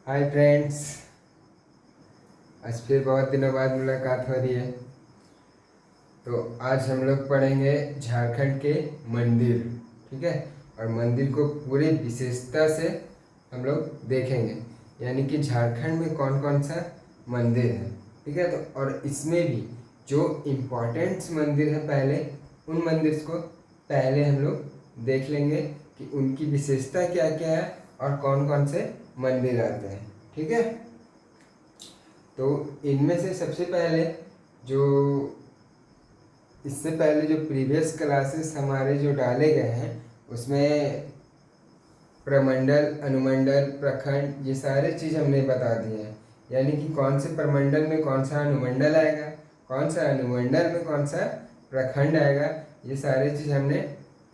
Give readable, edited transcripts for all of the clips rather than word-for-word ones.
Hi friends. आज फिर बहुत दिनों बाद मुलाकात हो रही है। तो आज हम लोग पढ़ेंगे झारखंड के मंदिर। ठीक है। और मंदिर को पूरी विशेषता से हम लोग देखेंगे, यानी कि झारखंड में कौन कौन सा मंदिर है। ठीक है। तो और इसमें भी जो इम्पोर्टेंट मंदिर है, पहले उन मंदिर को पहले हम लोग देख लेंगे कि उनकी विशेषता क्या क्या है और कौन कौन से मंदिर आते हैं। ठीक है। तो इनमें से सबसे पहले जो इससे पहले जो प्रीवियस क्लासेस हमारे जो डाले गए हैं, उसमें प्रमंडल, अनुमंडल, प्रखंड, ये सारे चीज़ हमने बता दिए हैं। यानी कि कौन से प्रमंडल में कौन सा अनुमंडल आएगा, कौन सा अनुमंडल में कौन सा प्रखंड आएगा, ये सारी चीज़ हमने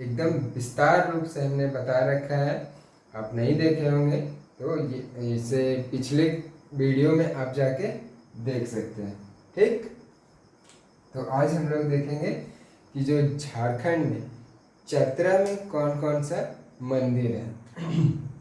एकदम विस्तार रूप से हमने बता रखा है। आप नहीं देखे होंगे तो ये इसे पिछले वीडियो में आप जाके देख सकते हैं। ठीक। तो आज हम लोग देखेंगे कि जो झारखंड में चतरा में कौन कौन सा मंदिर है।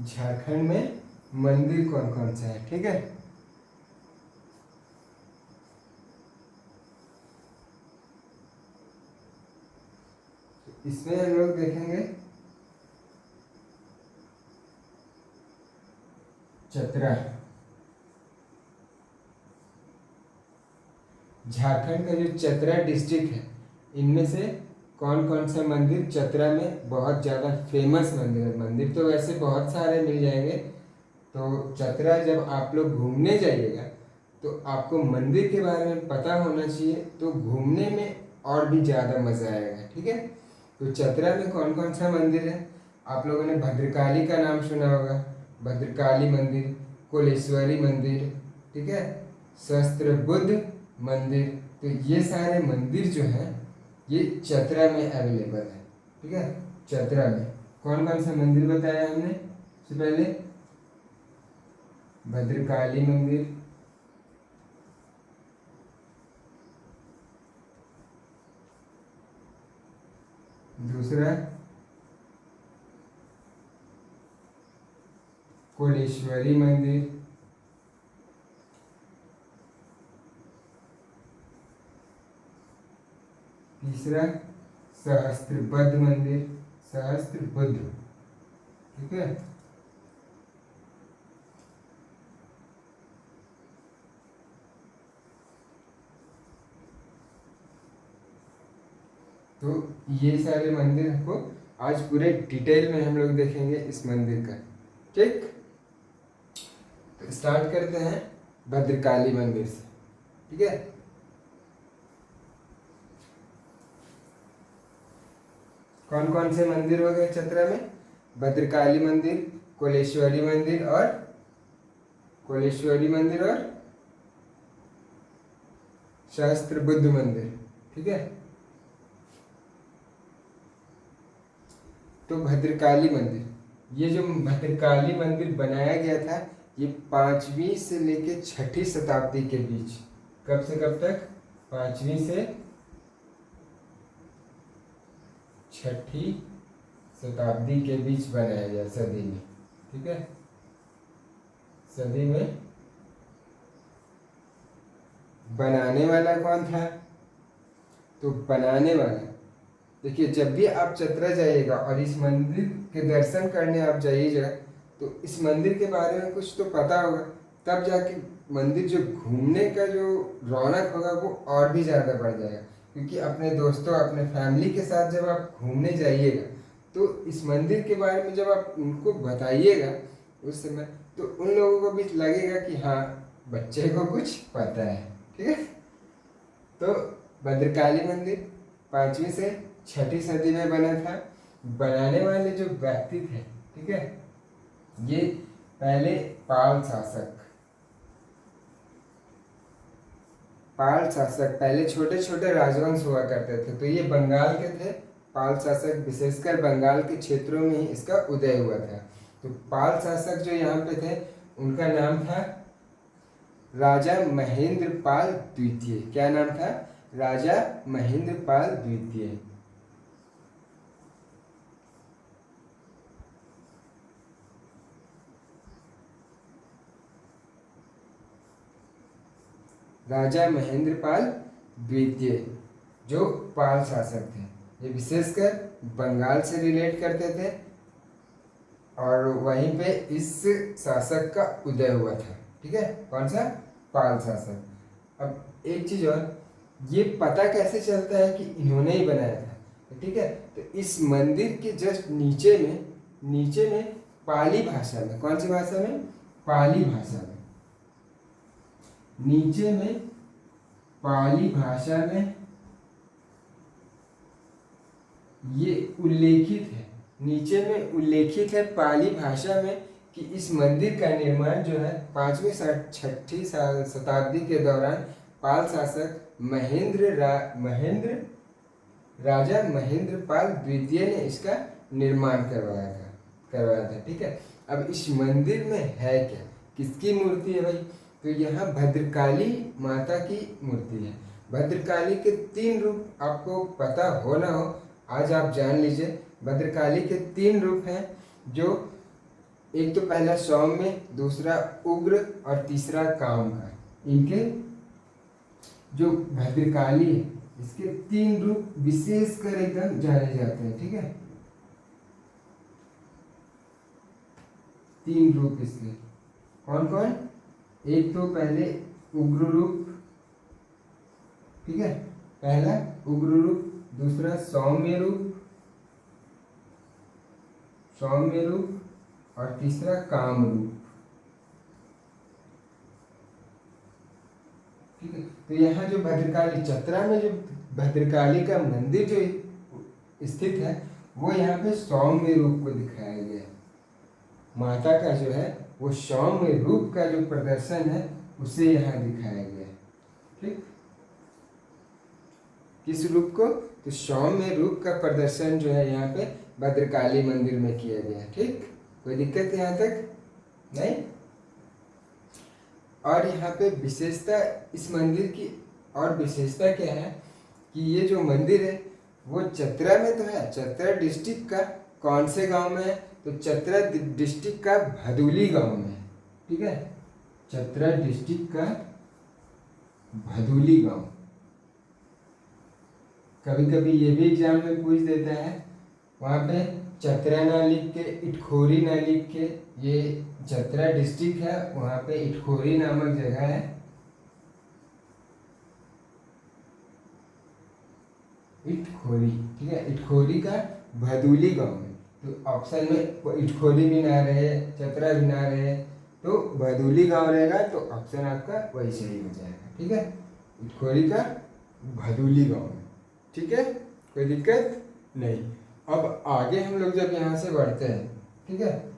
झारखंड में मंदिर कौन कौन सा है। ठीक है। इसमें हम लोग देखेंगे चतरा। झारखंड का जो चतरा डिस्ट्रिक्ट है, इनमें से कौन कौन सा मंदिर चतरा में बहुत ज़्यादा फेमस मंदिर है। मंदिर तो वैसे बहुत सारे मिल जाएंगे। तो चतरा जब आप लोग घूमने जाइएगा तो आपको मंदिर के बारे में पता होना चाहिए, तो घूमने में और भी ज़्यादा मज़ा आएगा। ठीक है। तो चतरा में कौन कौन सा मंदिर है, आप लोगों ने भद्रकाली का नाम सुना होगा। भद्रकाली मंदिर, कोलेश्वरी मंदिर, ठीक है, सहस्त्र बुद्ध मंदिर। तो ये सारे मंदिर जो हैं ये चतरा में अवेलेबल है। ठीक है। चतरा में कौन कौन सा मंदिर बताया हमने सबसे पहले? भद्रकाली मंदिर, दूसरा कोलेश्वरी मंदिर, तीसरा सहस्त्रबुद्ध मंदिर, सहस्त्रबुद्ध। ठीक है। तो ये सारे मंदिर को आज पूरे डिटेल में हम लोग देखेंगे इस मंदिर का। ठीक। तो स्टार्ट करते हैं भद्रकाली मंदिर से। ठीक है। कौन कौन से मंदिर हो गए चतरा में? भद्रकाली मंदिर, कोलेश्वरी मंदिर और सहस्त्र बुद्ध मंदिर। ठीक है। तो भद्रकाली मंदिर, ये जो भद्रकाली मंदिर बनाया गया था, ये 5वीं से लेके 6ठी शताब्दी के बीच। कब से कब तक? 5वीं से 6ठी शताब्दी के बीच बनाया गया, सदी में। ठीक है। सदी में बनाने वाला कौन था? तो बनाने वाला, देखिए, जब भी आप चतरा जाइएगा और इस मंदिर के दर्शन करने आप जाइएगा तो इस मंदिर के बारे में कुछ तो पता होगा, तब जाके मंदिर जो घूमने का जो रौनक होगा वो और भी ज़्यादा बढ़ जाएगा। क्योंकि अपने दोस्तों, अपने फैमिली के साथ जब आप घूमने जाइएगा तो इस मंदिर के बारे में जब आप उनको बताइएगा उस समय, तो उन लोगों को भी लगेगा कि हाँ, बच्चे को कुछ पता है। ठीक है। तो भद्रकाली मंदिर 5वीं से 6ठी सदी में बना था। बनाने वाले जो व्यक्ति थे, ठीक है, ये पहले पाल शासक, पाल शासक, पहले छोटे छोटे राजवंश हुआ करते थे, तो ये बंगाल के थे पाल शासक, विशेषकर बंगाल के क्षेत्रों में ही इसका उदय हुआ था। तो पाल शासक जो यहाँ पे थे उनका नाम था राजा महेंद्र पाल द्वितीय। क्या नाम था? राजा महेंद्र पाल द्वितीय। राजा महेंद्र पाल द्वितीय जो पाल शासक थे, ये विशेषकर बंगाल से रिलेट करते थे और वहीं पे इस शासक का उदय हुआ था। ठीक है, कौन सा? पाल शासक। अब एक चीज और, ये पता कैसे चलता है कि इन्होंने ही बनाया था? ठीक है, तो इस मंदिर के जस्ट नीचे में पाली भाषा में, कौन सी भाषा में? पाली भाषा में, नीचे में पाली भाषा में ये उल्लेखित है, नीचे में उल्लेखित है पाली भाषा में कि इस मंदिर का निर्माण जो है 5वीं 6ठी शताब्दी के दौरान पाल शासक राजा महेंद्र पाल द्वितीय ने इसका निर्माण करवाया था। ठीक है, अब इस मंदिर में है क्या, किसकी मूर्ति है भाई? तो यहाँ भद्रकाली माता की मूर्ति है। भद्रकाली के 3 रूप आपको पता हो ना हो, आज आप जान लीजिए। भद्रकाली के 3 रूप हैं, जो एक तो पहला सौम्य, दूसरा उग्र और तीसरा काम का। इनके जो भद्रकाली है इसके 3 रूप विशेषकर एकदम जाने जाते हैं। ठीक है, 3 रूप इसके कौन कौन? एक तो पहले उग्र रूप, ठीक है, पहला उग्र रूप, दूसरा सौम्य रूप और तीसरा काम रूप। ठीक है, तो यहाँ जो भद्रकाली चतरा में जो भद्रकाली का मंदिर जो स्थित है वो यहाँ पे सौम्य रूप को दिखाया गया है। माता का जो है वो सौम्य रूप का जो प्रदर्शन है उसे यहाँ दिखाया गया है। ठीक, किस रूप को? तो सौम्य रूप का प्रदर्शन जो है यहाँ पे भद्रकाली मंदिर में किया गया है। ठीक, कोई दिक्कत है यहाँ तक? नहीं। और यहाँ पे विशेषता इस मंदिर की और विशेषता क्या है कि ये जो मंदिर है वो चतरा में तो है। चतरा डिस्ट्रिक्ट का कौन से गांव में है? तो चतरा डिस्ट्रिक्ट का भदोली गांव में है। ठीक है, चतरा डिस्ट्रिक्ट का भदोली गांव। कभी कभी ये भी एग्जाम में पूछ देता है, वहाँ पे चतरा ना लिख के इटखोरी ना लिख के, ये चतरा डिस्ट्रिक्ट है, वहाँ पे इटखोरी नामक जगह है। इटखोरी, ठीक है, इटखोरी का भदोली गांव में। तो ऑप्शन में इटखोरी भी ना रहे, चतरा भी ना रहे, तो भदोली गांव रहेगा, तो ऑप्शन आपका वही सही हो जाएगा। ठीक है, इटखोरी का भदोली गांव में। ठीक है, कोई दिक्कत नहीं। अब आगे हम लोग जब यहाँ से बढ़ते हैं, ठीक है,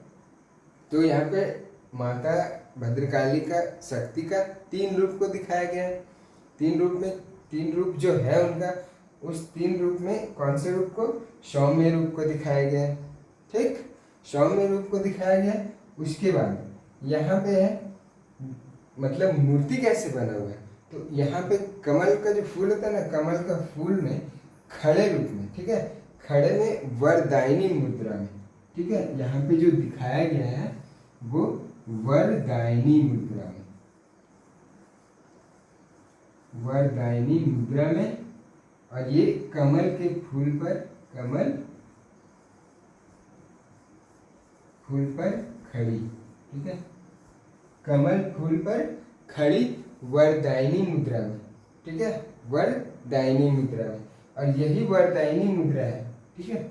तो यहाँ पे माता भद्रकाली का शक्ति का 3 रूप को दिखाया गया है। 3 रूप जो है उनका, उस 3 रूप में कौन से रूप को? सौम्य रूप को दिखाया गया है। ठीक, सौम्य रूप को दिखाया गया है। उसके बाद यहाँ पे है, मतलब मूर्ति कैसे बना हुआ है? तो यहाँ पे कमल का जो फूल होता है ना, कमल का फूल में खड़े रूप में, ठीक है, खड़े में वरदायिनी मुद्रा में। ठीक है, यहाँ पे जो दिखाया गया है वो वरदायिनी मुद्रा में, वरदायिनी मुद्रा में, और ये कमल के फूल पर खड़ी। ठीक है, कमल फूल पर खड़ी वरदायिनी मुद्रा में। ठीक है, वरदायिनी मुद्रा में, और यही वरदायिनी मुद्रा है। ठीक है,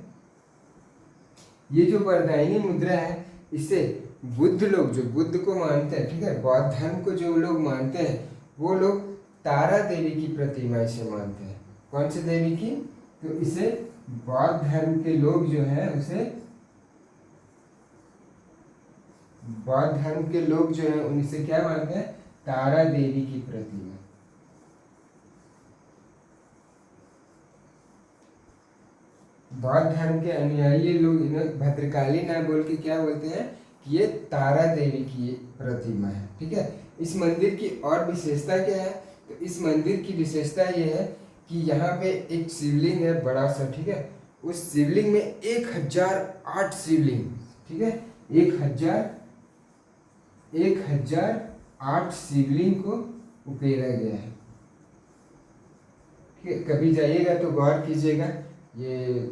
ये जो वरदायिनी मुद्रा है इसे बुद्ध लोग, जो बुद्ध को मानते हैं, ठीक है, बौद्ध धर्म को जो लोग मानते हैं, वो लोग तारा देवी की प्रतिमा इसे मानते हैं। कौन सी देवी की? तो इसे बौद्ध धर्म के लोग जो है उसे, बौद्ध धर्म के लोग जो है उनसे क्या मानते हैं? तारा देवी की प्रतिमा। बौद्ध धर्म के अनुयायी लोग इन्हें भद्रकाली ना बोल के क्या बोलते हैं कि ये तारा देवी की प्रतिमा है। ठीक है, इस मंदिर की और विशेषता क्या है? तो इस मंदिर की विशेषता ये है कि यहाँ पे एक शिवलिंग है बड़ा सा। ठीक है, उस शिवलिंग में 1008 शिवलिंग, ठीक है, 1008 शिवलिंग को उकेरा गया है। ठीक है, कभी जाइएगा तो गौर कीजिएगा, ये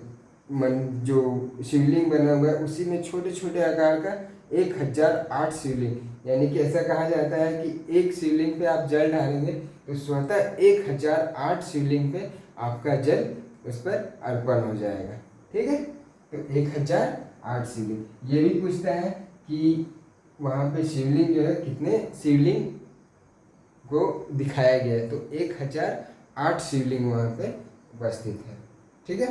जो शिवलिंग बना हुआ है उसी में छोटे छोटे आकार का 1008 शिवलिंग, यानी कि ऐसा कहा जाता है कि एक शिवलिंग पे आप जल डालेंगे तो स्वतः 1008 शिवलिंग पे आपका जल उस पर अर्पण हो जाएगा। ठीक है, तो 1008 शिवलिंग। ये भी पूछता है कि वहाँ पे शिवलिंग जो है कितने शिवलिंग को दिखाया गया है, तो 1008 शिवलिंग वहाँ पे उपस्थित है। ठीक है,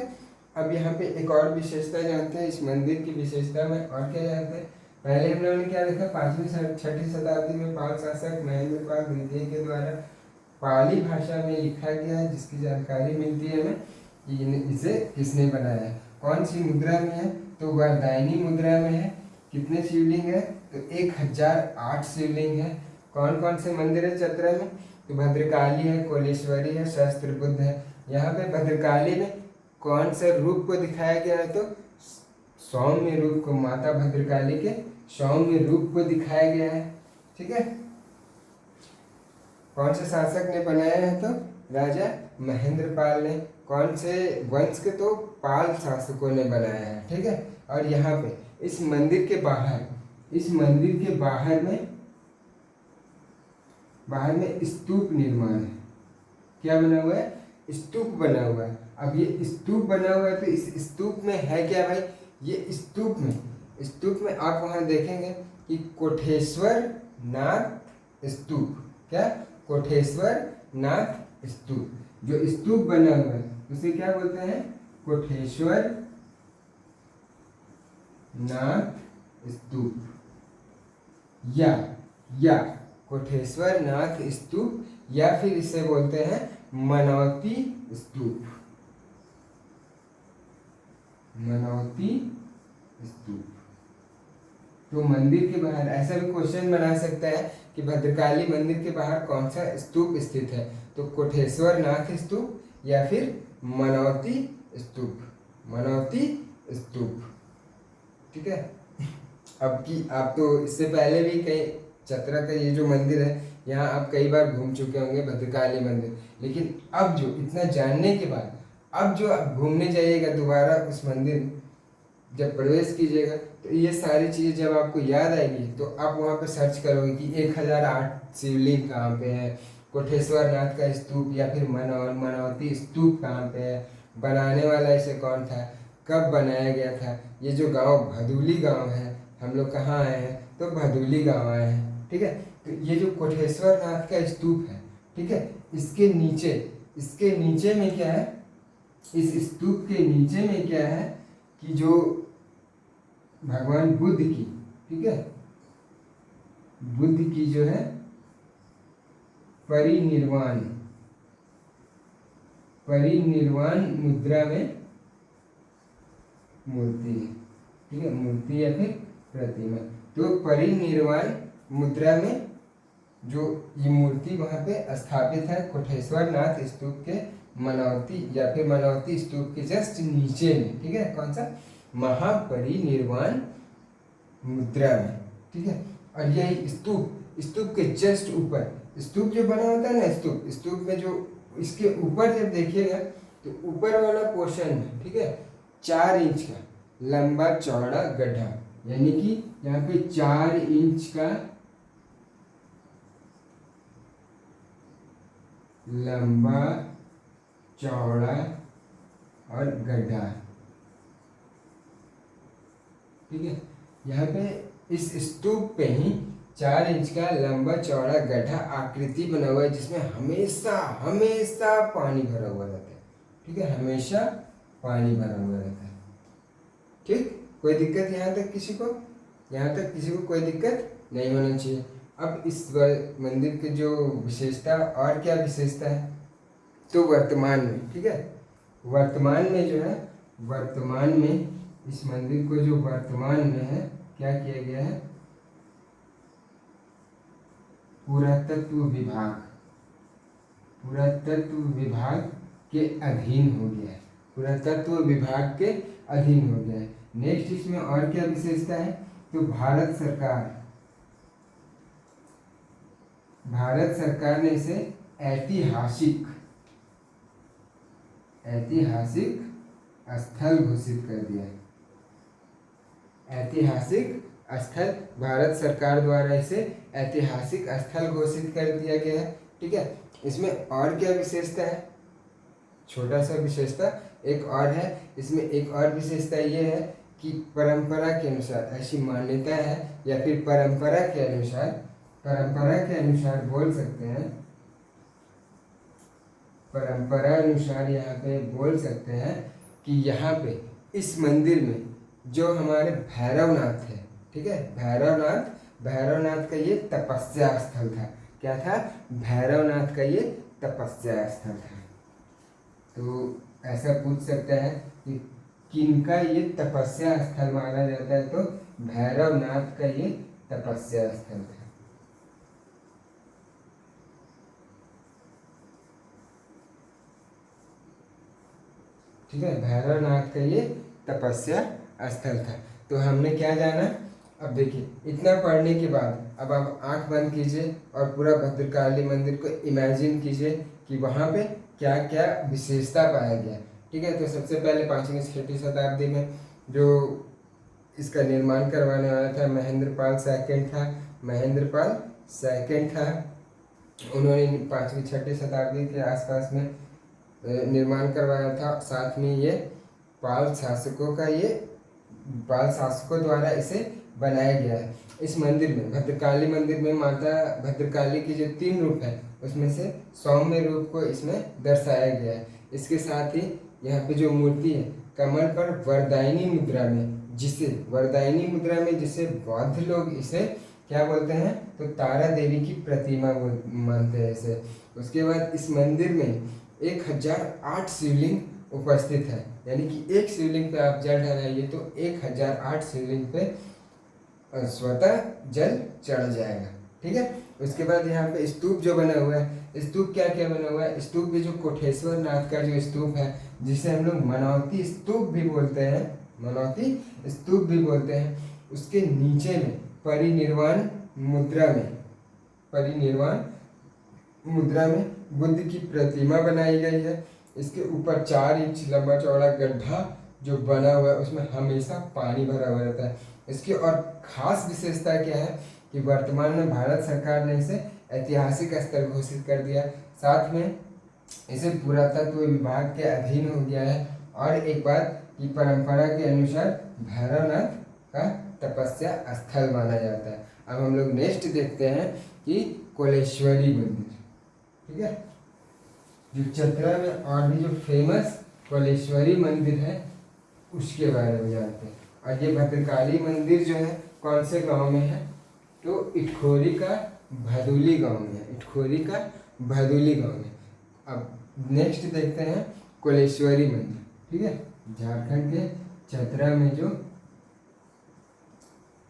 अब यहाँ पे एक और विशेषता जानते हैं इस मंदिर की विशेषता में, और क्या जानते हैं? पहले हम लोगों ने क्या देखा, 5वीं-6वीं शताब्दी में पाल शासक महेंद्र पाल द्वितीय के द्वारा पाली भाषा में लिखा गया है, जिसकी जानकारी मिलती है हमें कि इसे किसने बनाया है, कौन सी मुद्रा में है, तो वह दाहिनी मुद्रा में है। कितने शिवलिंग है? तो 1008 शिवलिंग है। कौन कौन से मंदिर है चतरा में? तो भद्रकाली है, कोलेश्वरी है, सहस्त्र बुद्ध है। यहाँ पे भद्रकाली में कौन से रूप को दिखाया गया है? तो सौम्य रूप को, माता भद्रकाली के सौम्य रूप को दिखाया गया है। ठीक है, कौन से शासक ने बनाया है? तो राजा महेंद्र पाल ने। कौन से वंश के? तो पाल शासकों ने बनाया है। ठीक है, और यहाँ पे इस मंदिर के बाहर, इस मंदिर के बाहर में स्तूप निर्माण है। क्या बना हुआ है? स्तूप बना हुआ है। अब ये स्तूप बना हुआ है तो इस स्तूप में है क्या भाई? ये स्तूप में आप वहाँ देखेंगे कि कोठेश्वर नाथ स्तूप। क्या? कोठेश्वर नाथ स्तूप। जो स्तूप बना हुआ है उसे क्या बोलते हैं? कोठेश्वर नाथ स्तूप, या कोठेश्वर नाथ स्तूप, या फिर इसे बोलते हैं मनौती स्तूप। मनौती स्तूप। तो मंदिर के बाहर ऐसा भी क्वेश्चन बना सकता है कि भद्रकाली मंदिर के बाहर कौन सा स्तूप स्थित है? तो कोठेश्वर नाथ स्तूप या फिर मनौती स्तूप। मनौती स्तूप। ठीक है, आप तो इससे पहले भी कई चतरा का ये जो मंदिर है यहाँ आप कई बार घूम चुके होंगे, भद्रकाली मंदिर। लेकिन अब जो इतना जानने के बाद अब जो आप घूमने जाइएगा दोबारा उस मंदिर, जब प्रवेश कीजिएगा तो ये सारी चीज़ें जब आपको याद आएगी तो आप वहाँ पे सर्च करोगे कि 1008 शिवलिंग कहाँ पे है, कोठेश्वर नाथ का स्तूप या फिर मनौती स्तूप कहाँ पे है, बनाने वाला इसे कौन था, कब बनाया गया था। ये जो गांव भदोली गांव है, हम लोग कहाँ आए हैं? तो भदोली गांव आए हैं। ठीक है, तो ये जो कोठेश्वर नाथ का स्तूप है, ठीक है, इसके नीचे में क्या है? इस स्तूप के नीचे में क्या है कि जो भगवान बुद्ध की, ठीक है, बुद्ध की जो है परिनिर्वाण मुद्रा में मूर्ति है। ठीक है, मूर्ति या फिर प्रतिमा। तो परिनिर्वाण मुद्रा में जो ये मूर्ति वहाँ पे स्थापित है कोठेश्वर नाथ स्तूप के मनौती या फिर मनौती स्तूप के जस्ट नीचे में। ठीक है, कौन सा? महापरिनिर्वाण मुद्रा में। ठीक है, और यही स्तूप के जस्ट ऊपर, स्तूप जो बना होता है ना, स्तूप में जो इसके ऊपर जब देखिएगा तो ऊपर वाला पोर्शन में, ठीक है, 4 इंच का लंबा चौड़ा गड्ढा, यानी कि यहाँ पे 4 इंच का लंबा चौड़ा और गड्ढा। ठीक है, यहाँ पे इस स्तूप पे ही 4 इंच का लंबा चौड़ा गड्ढा आकृति बना हुआ है, जिसमें हमेशा पानी भरा हुआ रहता है। ठीक है, हमेशा पानी भरा हुआ रहता है। ठीक, कोई दिक्कत यहाँ तक किसी को? यहाँ तक किसी को कोई दिक्कत नहीं होना चाहिए। अब इस मंदिर की जो विशेषता, और क्या विशेषता है? तो वर्तमान में, ठीक है, वर्तमान में जो है वर्तमान में इस मंदिर को जो वर्तमान में है क्या किया गया है, पुरातत्व विभाग, पुरातत्व विभाग के अधीन हो गया है, पुरातत्व विभाग के अधीन हो गया है। नेक्स्ट इसमें और क्या विशेषता है, तो भारत सरकार ने इसे ऐतिहासिक स्थल घोषित कर दिया है। ऐतिहासिक स्थल, भारत सरकार द्वारा इसे ऐतिहासिक स्थल घोषित कर दिया गया है। ठीक है, इसमें और क्या विशेषता है, छोटा सा विशेषता एक और है। इसमें एक और विशेषता ये है कि परंपरा के अनुसार, ऐसी मान्यता है या फिर परंपरा के अनुसार बोल सकते हैं, परंपरा अनुसार यहाँ पे बोल सकते हैं कि यहाँ पे इस मंदिर में जो हमारे भैरवनाथ है, ठीक है, भैरवनाथ का ये तपस्या स्थल था। क्या था, भैरवनाथ का ये तपस्या स्थल था। तो ऐसा पूछ सकता है कि किनका ये तपस्या स्थल माना जाता है, तो भैरवनाथ का ये तपस्या स्थल था। ठीक है, भैरवनाथ का ये तपस्या स्थल था। तो हमने क्या जाना, अब देखिए इतना पढ़ने के बाद अब आप आंख बंद कीजिए और पूरा भद्रकाली मंदिर को इमेजिन कीजिए कि वहाँ पे क्या क्या विशेषता पाया गया। ठीक है, तो सबसे पहले 5वीं से 6वीं शताब्दी में जो इसका निर्माण करवाने वाला था महेंद्रपाल सेकंड था। उन्होंने 5वीं 6वीं शताब्दी के आसपास में निर्माण करवाया था। साथ में ये पाल शासकों द्वारा इसे बनाया गया है। इस मंदिर में, भद्रकाली मंदिर में माता भद्रकाली की जो 3 रूप है उसमें से सौम्य रूप को इसमें दर्शाया गया है। इसके साथ ही यहाँ पे जो मूर्ति है कमल पर वरदायिनी मुद्रा में जिसे बौद्ध लोग इसे क्या बोलते हैं, तो तारा देवी की प्रतिमा मानते हैं इसे। उसके बाद इस मंदिर में 1008 शिवलिंग उपस्थित है, यानी कि एक शिवलिंग पे आप जल ढालाइए तो 1008 शिवलिंग पे स्वतः जल चढ़ जाएगा। ठीक है, उसके बाद यहाँ पे स्तूप जो बना हुआ है, स्तूप क्या क्या बना हुआ है, स्तूप भी जो कोटेश्वर नाथ का जो स्तूप है जिसे हम लोग मनौती स्तूप भी बोलते हैं, उसके नीचे में परिनिर्वाण मुद्रा में बुद्ध की प्रतिमा बनाई गई है। इसके ऊपर 4 इंच लंबा चौड़ा गड्ढा जो बना हुआ है उसमें हमेशा पानी भरा हुआ रहता है। इसकी और खास विशेषता क्या है कि वर्तमान में भारत सरकार ने इसे ऐतिहासिक स्थल घोषित कर दिया, साथ में इसे पुरातत्व विभाग के अधीन हो गया है। और एक बात कि परंपरा के अनुसार भैरवनाथ का तपस्या स्थल माना जाता है। अब हम लोग नेक्स्ट देखते हैं कि कोलेश्वरी मंदिर। ठीक है, जो चतरा में और भी जो फेमस कोलेश्वरी मंदिर है उसके बारे में जानते हैं। और ये भद्रकाली मंदिर जो है कौन से गांव में है, तो इटखोरी का भदुली गांव में है। अब नेक्स्ट देखते हैं कोलेश्वरी मंदिर। ठीक है, झारखंड के चतरा में जो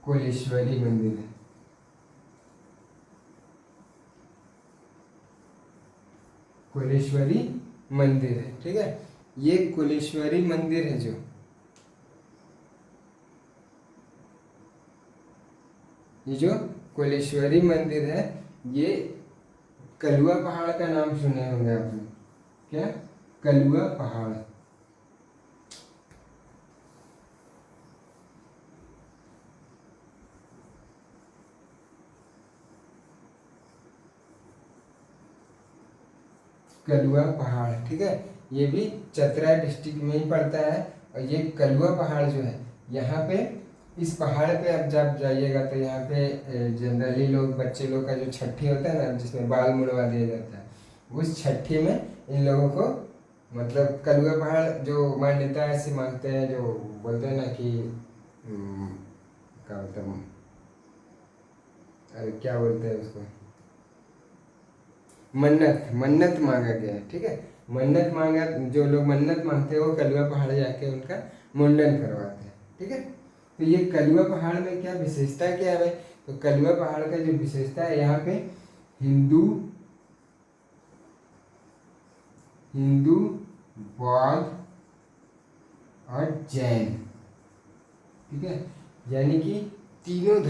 कोलेश्वरी मंदिर है, ठीक है, ये कोलेश्वरी मंदिर है जो कोलेश्वरी मंदिर है, ये कलुआ पहाड़ का नाम सुने होंगे आपने। क्या, कलुआ पहाड़। कलुआ पहाड़, ठीक है, ये भी चतरा डिस्ट्रिक्ट में ही पड़ता है। और ये कलुआ पहाड़ जो है, यहाँ पे इस पहाड़ पे आप जब जाइएगा तो यहाँ पे जनरली बच्चे लोग का जो छठी होता है ना, जिसमें बाल मुड़वा दिया जाता है, उस छठी में इन लोगों को मतलब कलुआ पहाड़ जो मान्यता ऐसी मानते हैं, जो बोलते हैं ना कि क्या बोलते हैं, अरे क्या बोलते हैं उसको, मन्नत मांगा गया है। ठीक है, मन्नत मांगा, जो लोग मन्नत मांगते हैं वो कलवा पहाड़ जाके उनका मुंडन करवाते हैं। ठीक है, तो ये कलवा पहाड़ में क्या विशेषता क्या है भाई? तो कलवा पहाड़ का जो विशेषता है, यहाँ पे हिंदू बौद्ध और जैन, ठीक है, यानी कि तीनों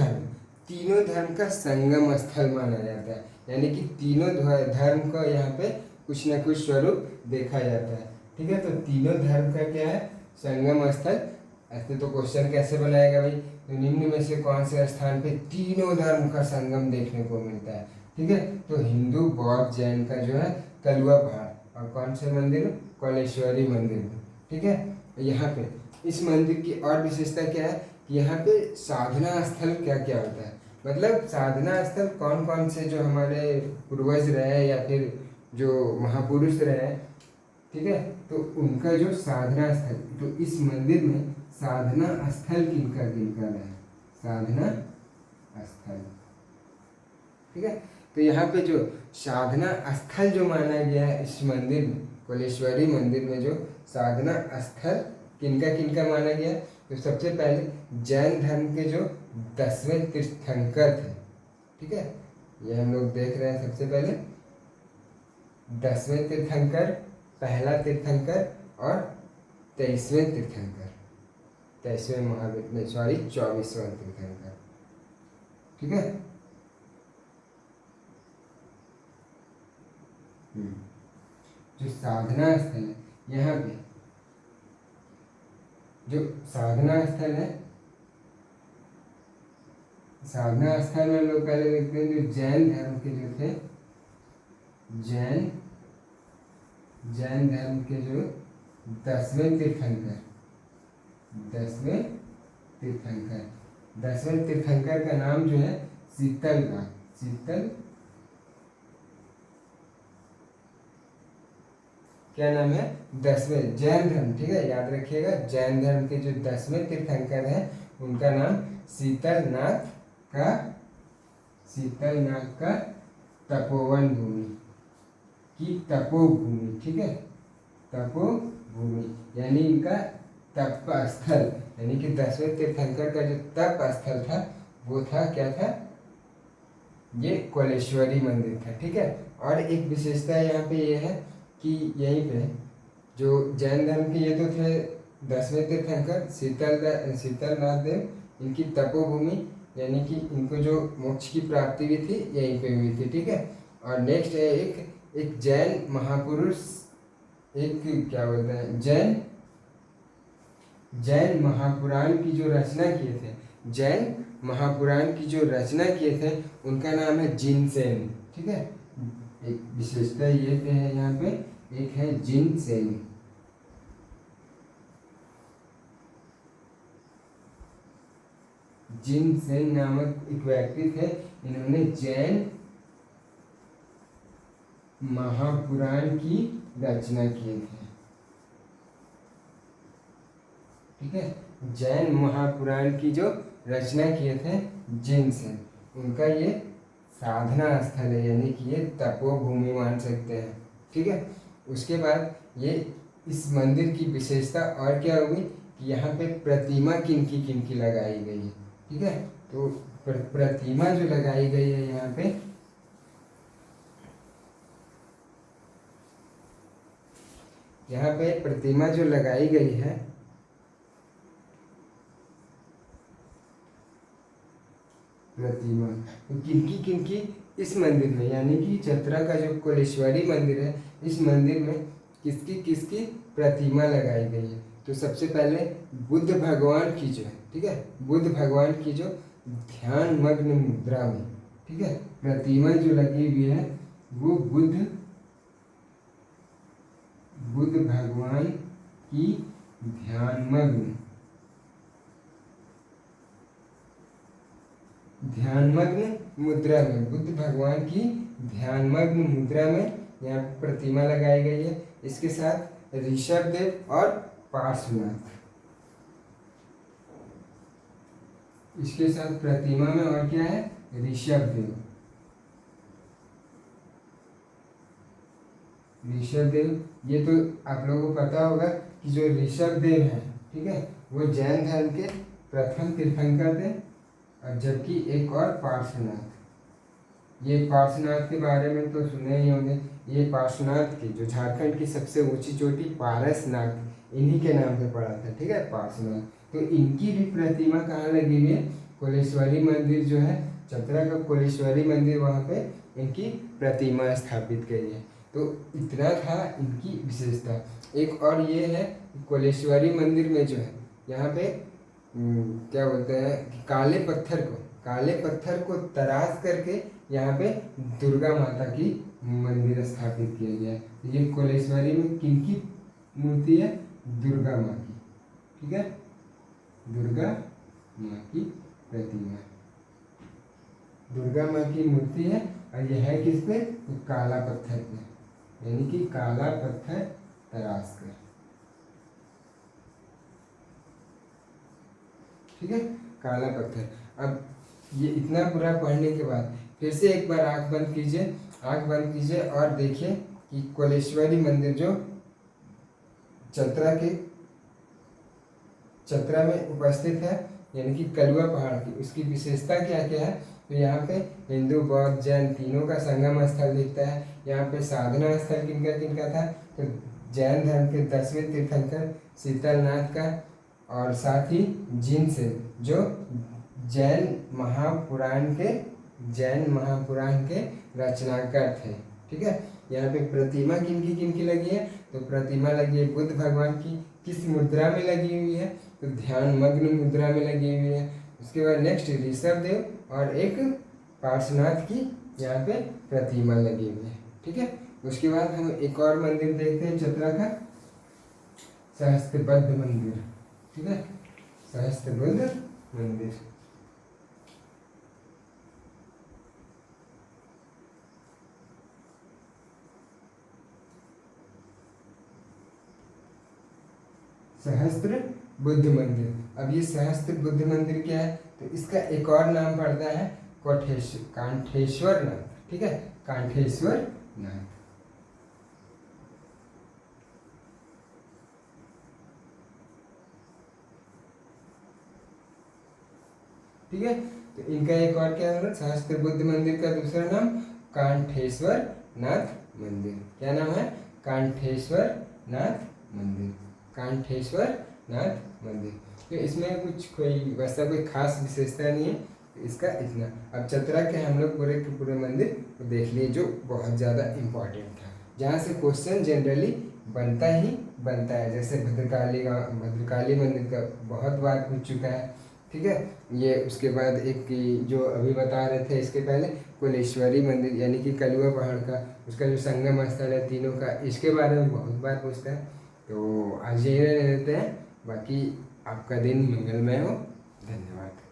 धर्म का संगम स्थल माना जाता है। यानी कि तीनों धर्म को यहाँ पे कुछ न कुछ स्वरूप देखा जाता है। ठीक है, तो तीनों धर्म का क्या है? संगम स्थल। ऐसे तो क्वेश्चन कैसे बनाएगा भाई? तो निम्न में से कौन से स्थान पे तीनों धर्म का संगम देखने को मिलता है? ठीक है, तो हिंदू बौद्ध जैन का जो है कलवा पहाड़, और कौन से मंदिर? कौलेश्वरी मंदिर में। ठीक है, यहाँ पे इस मंदिर की और विशेषता क्या है कि यहाँ पे साधना स्थल क्या क्या होता है, मतलब साधना स्थल कौन कौन से जो हमारे पूर्वज रहे या फिर जो महापुरुष रहे, ठीक है, तो उनका जो साधना स्थल, तो इस मंदिर में साधना स्थल किनका किनका है? साधना स्थल। ठीक है, तो यहाँ पे जो साधना स्थल जो माना गया है इस मंदिर में, कौलेश्वरी मंदिर में जो साधना स्थल किनका माना गया? तो सबसे पहले जैन धर्म के जो 10वें तीर्थंकर थे। ठीक है, ये हम लोग देख रहे हैं। सबसे पहले 10वें तीर्थंकर, पहला तीर्थंकर और 23वें तीर्थंकर, 23वें महावीर में, सॉरी 24वां तीर्थंकर। ठीक है, जो साधना स्थल है, यहाँ पे जो साधना स्थल है, साधना स्थल में लोग पहले देखते हैं जो जैन धर्म के जो थे, जैन धर्म के जो 10वें तीर्थंकर, 10वें तीर्थंकर का नाम जो है शीतल, क्या नाम है? 10वें जैन धर्म। ठीक है, याद रखिएगा, जैन धर्म के जो 10वें तीर्थंकर हैं उनका नाम शीतलनाथ का तपोवन भूमि की तपोभूमि। ठीक है, तपोभूमि यानी इनका तप स्थल, यानी कि 10वें तीर्थंकर का जो तप स्थल था वो था, क्या था? ये कौलेश्वरी मंदिर था। ठीक है, और एक विशेषता यहाँ पे ये है कि यहीं पे जो जैन धर्म के ये तो थे 10वें तीर्थंकर शीतलनाथ देव, इनकी तपोभूमि, यानी कि इनको जो मोक्ष की प्राप्ति भी थी यहीं पे हुई थी। ठीक है, और नेक्स्ट है एक जैन महापुरुष, एक क्या बोलते हैं, जैन महापुराण की जो रचना किए थे, जैन महापुराण की जो रचना किए थे उनका नाम है जिनसेन। ठीक है, एक विशेषता ये पे है, यहाँ पे एक है जिनसेन। जिनसेन नामक एक व्यक्ति थे, इन्होंने जैन महापुराण की रचना किए थे। ठीक है, जैन महापुराण की जो रचना किए थे जिनसेन, उनका ये साधना स्थल है, यानी कि ये तपोभूमि मान सकते हैं। ठीक है, उसके बाद ये इस मंदिर की विशेषता और क्या होगी कि यहाँ पे प्रतिमा किनकी लगाई गई है। ठीक है, तो प्रतिमा जो लगाई गई है यहाँ पे प्रतिमा जो लगाई गई है, प्रतिमा तो किनकी इस मंदिर में, यानी कि चतरा का जो कौलेश्वरी मंदिर है, इस मंदिर में किसकी प्रतिमा लगाई गई है? तो सबसे पहले बुद्ध भगवान की जो है, ठीक है, बुद्ध भगवान की जो ध्यान मग्न मुद्रा में, ठीक है, प्रतिमा जो लगी हुई है वो बुद्ध भगवान की ध्यानमग्न मुद्रा में, बुद्ध भगवान की ध्यानमग्न मुद्रा में यहाँ प्रतिमा लगाई गई है। इसके साथ ऋषभदेव और पार्श्वनाथ, इसके साथ प्रतिमा में और क्या है? ऋषभ देव। ये तो आप लोगों को पता होगा कि जो ऋषभ देव है, ठीक है, वो जैन धर्म के प्रथम तीर्थंकर थे। और जबकि एक और पार्श्वनाथ, ये पार्श्वनाथ के बारे में तो सुने ही होंगे। ये पार्श्वनाथ की जो झारखंड की सबसे ऊंची चोटी पारसनाथ, इन्हीं के नाम पे पड़ा था, ठीक है, पार्श्वनाथ। तो इनकी भी प्रतिमा कहाँ लगी हुई है? कोलेश्वरी मंदिर जो है, चतरा का कोलेश्वरी मंदिर, वहाँ पे इनकी प्रतिमा स्थापित करी है। तो इतना था इनकी विशेषता। एक और ये है कोलेश्वरी मंदिर में जो है, यहाँ पे क्या बोलते हैं कि काले पत्थर को तराश करके यहाँ पे दुर्गा माता की मंदिर स्थापित किया गया है। तो ये कोलेश्वरी में किनकी मूर्ति है? दुर्गा माँ की, ठीक है, दुर्गा माँ की प्रतिमा, दुर्गा माँ की मूर्ति है। और यह है किस पे? तो काला पत्थर पे, यानी कि काला पत्थर तराश कर, ठीक है, काला पत्थर। अब ये इतना पूरा पढ़ने के बाद फिर से एक बार आंख बंद कीजिए और देखिए कि कोलेश्वरी मंदिर जो चतरा में उपस्थित है, यानी कि कलुआ पहाड़ की, उसकी विशेषता क्या क्या है? तो यहाँ पे हिंदू बौद्ध जैन तीनों का संगम स्थल दिखता है। यहाँ पे साधना स्थल किनका किनका था? तो जैन धर्म के 10वें तीर्थंकर शीतलनाथ का, और साथ ही जिनसे जो जैन महापुराण के रचनाकार थे, ठीक है। यहाँ पे प्रतिमा किनकी किनकी लगी है? तो प्रतिमा लगी है बुद्ध भगवान की। किस मुद्रा में लगी हुई है? तो ध्यान मग्न मुद्रा में लगी हुई है। उसके बाद नेक्स्ट ऋषभ देव और एक पार्श्वनाथ की यहाँ पे प्रतिमा लगी हुई है, ठीक है। उसके बाद हम एक और मंदिर देखते हैं चतरा का, सहस्त्रबुद्ध मंदिर, ठीक है, सहस्त्रबुद्ध मंदिर। सहस्त्र बुद्ध मंदिर। अब ये सहस्त्र बुद्ध मंदिर क्या है? तो इसका एक और नाम पड़ता है कांठेश्वर नाथ, ठीक है, कांठेश्वर नाथ। ठीक है, तो इनका एक और क्या है? सहस्त्र बुद्ध मंदिर का दूसरा नाम कांठेश्वर नाथ मंदिर। क्या नाम है? कांठेश्वर नाथ मंदिर, कांठेश्वर नाथ मंदिर। तो इसमें कुछ कोई वैसा कोई खास विशेषता नहीं है, इसका इतना। अब चतरा के हम लोग पूरे के पूरे मंदिर देख लिए जो बहुत ज़्यादा इम्पोर्टेंट था, जहाँ से क्वेश्चन जनरली बनता है। जैसे भद्रकाली मंदिर का बहुत बार पूछ चुका है, ठीक है। ये उसके बाद एक जो अभी बता रहे थे इसके पहले, कोलेश्वरी मंदिर यानी कि कलुआ पहाड़ का, उसका जो संगम स्थल है तीनों का, इसके बारे में बहुत बार पूछता है। तो आज यही रहते हैं, बाकी आपका दिन मंगलमय हो। धन्यवाद।